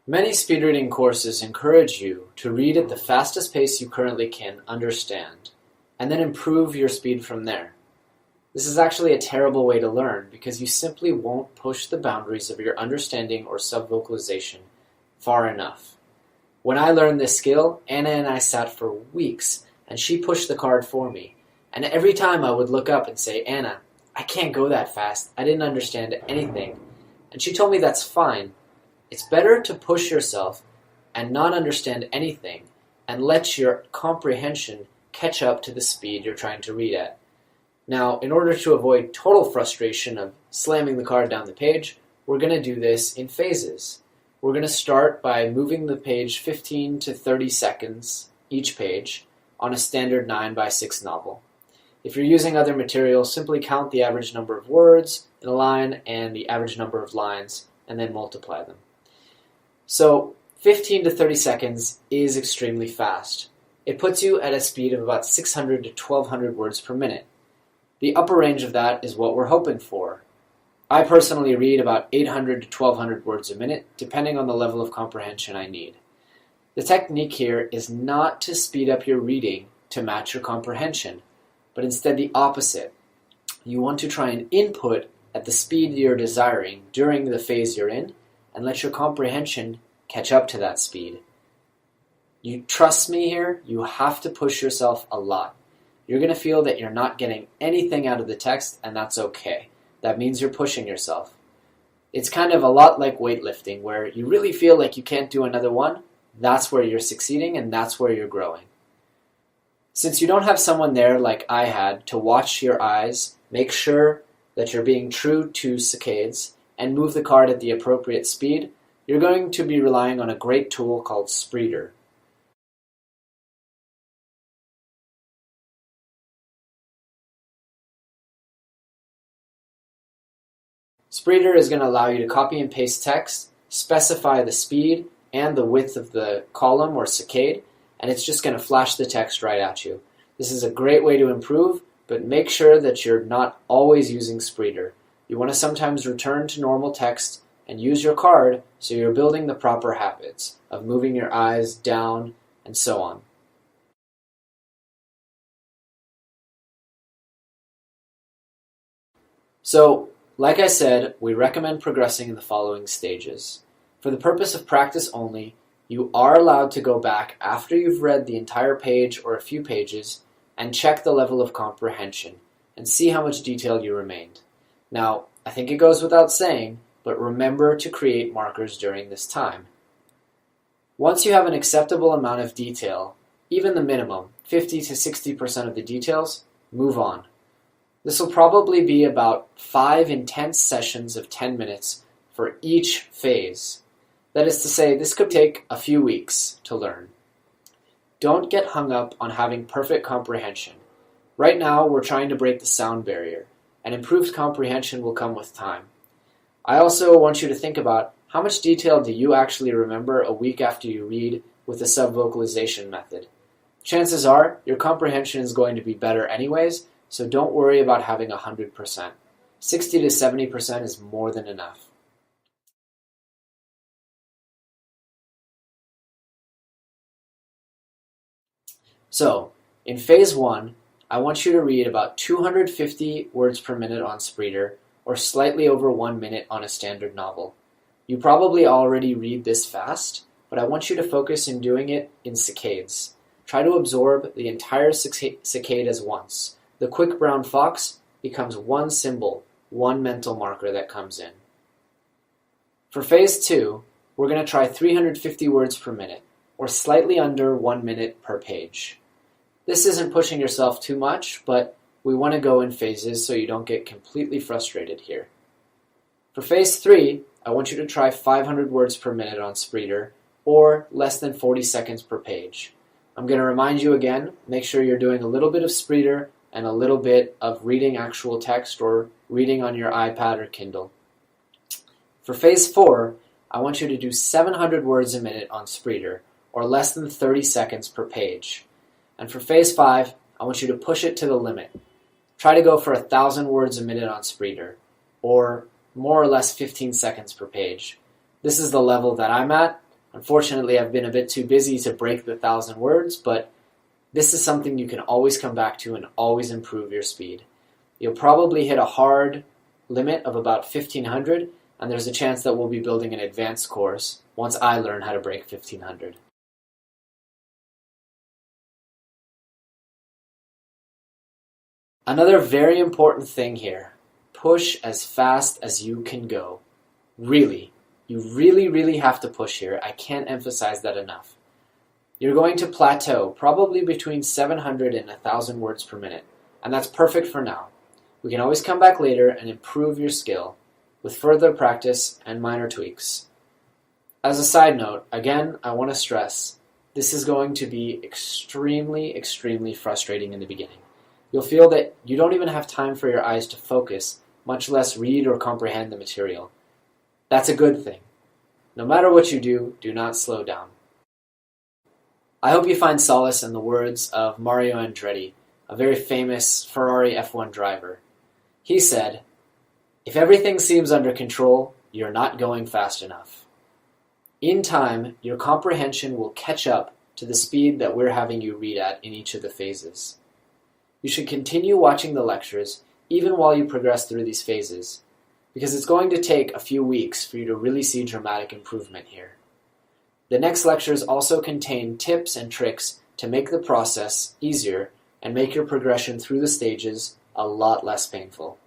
Many speed reading courses encourage you to read at the fastest pace you currently can understand, and then improve your speed from there. This is actually a terrible way to learn because you simply won't push the boundaries of your understanding or sub-vocalization far enough. When I learned this skill, Anna and I sat for weeks, and she pushed the card for me. And every time I would look up and say, "Anna, I can't go that fast. I didn't understand anything." And she told me that's fine. It's better to push yourself and not understand anything and let your comprehension catch up to the speed you're trying to read at. Now, in order to avoid total frustration of slamming the card down the page, we're going to do this in phases. We're going to start by moving the page 15 to 30 seconds each page on a standard 9x6 novel. If you're using other material, simply count the average number of words in a line and the average number of lines, and then multiply them. So 15 to 30 seconds is extremely fast. It puts you at a speed of about 600 to 1200 words per minute. The upper range of that is what we're hoping for. I personally read about 800 to 1200 words a minute, depending on the level of comprehension I need. The technique here is not to speed up your reading to match your comprehension, but instead the opposite. You want to try and input at the speed you're desiring during the phase you're in, and let your comprehension catch up to that speed. You trust me here, you have to push yourself a lot. You're going to feel that you're not getting anything out of the text, and that's okay. That means you're pushing yourself. It's kind of a lot like weightlifting, where you really feel like you can't do another one. That's where you're succeeding, and that's where you're growing. Since you don't have someone there like I had to watch your eyes, make sure that you're being true to saccades, and move the card at the appropriate speed, you're going to be relying on a great tool called Spreeder. Spreeder is going to allow you to copy and paste text, specify the speed and the width of the column or saccade, and it's just going to flash the text right at you. This is a great way to improve, but make sure that you're not always using Spreeder. You want to sometimes return to normal text and use your card so you're building the proper habits of moving your eyes down and so on. So, like I said, we recommend progressing in the following stages. For the purpose of practice only, you are allowed to go back after you've read the entire page or a few pages and check the level of comprehension and see how much detail you remained. Now, I think it goes without saying, but remember to create markers during this time. Once you have an acceptable amount of detail, even the minimum, 50 to 60% of the details, move on. This will probably be about 5 intense sessions of 10 minutes for each phase. That is to say, this could take a few weeks to learn. Don't get hung up on having perfect comprehension. Right now, we're trying to break the sound barrier, and improved comprehension will come with time. I also want you to think about how much detail do you actually remember a week after you read with the sub-vocalization method. Chances are your comprehension is going to be better anyways, so don't worry about having 100%. 60 to 70% is more than enough. So, in phase 1, I want you to read about 250 words per minute on Spreeder, or slightly over 1 minute on a standard novel. You probably already read this fast, but I want you to focus in doing it in saccades. Try to absorb the entire saccade as once. The quick brown fox becomes one symbol, one mental marker that comes in. For phase 2, we're going to try 350 words per minute, or slightly under 1 minute per page. This isn't pushing yourself too much, but we want to go in phases so you don't get completely frustrated here. For phase 3, I want you to try 500 words per minute on Spreeder, or less than 40 seconds per page. I'm going to remind you again, make sure you're doing a little bit of Spreeder and a little bit of reading actual text or reading on your iPad or Kindle. For phase 4, I want you to do 700 words a minute on Spreeder, or less than 30 seconds per page. And for phase 5, I want you to push it to the limit. Try to go for 1,000 words a minute on Spreeder, or more or less 15 seconds per page. This is the level that I'm at, Unfortunately, I've been a bit too busy to break the 1,000 words, but this is something you can always come back to and always improve your speed. You'll probably hit a hard limit of about 1,500, and there's a chance that we'll be building an advanced course once I learn how to break 1,500. Another very important thing here, push as fast as you can go. Really, you really have to push here. I can't emphasize that enough. You're going to plateau probably between 700 and 1,000 words per minute, and that's perfect for now. We can always come back later and improve your skill with further practice and minor tweaks. As a side note, again, I want to stress, this is going to be extremely frustrating in the beginning. You'll feel that you don't even have time for your eyes to focus, much less read or comprehend the material. That's a good thing. No matter what you do, do not slow down. I hope you find solace in the words of Mario Andretti, a very famous Ferrari F1 driver. He said, "If everything seems under control, you're not going fast enough." In time, your comprehension will catch up to the speed that we're having you read at in each of the phases. You should continue watching the lectures even while you progress through these phases, because it's going to take a few weeks for you to really see dramatic improvement here. The next lectures also contain tips and tricks to make the process easier and make your progression through the stages a lot less painful.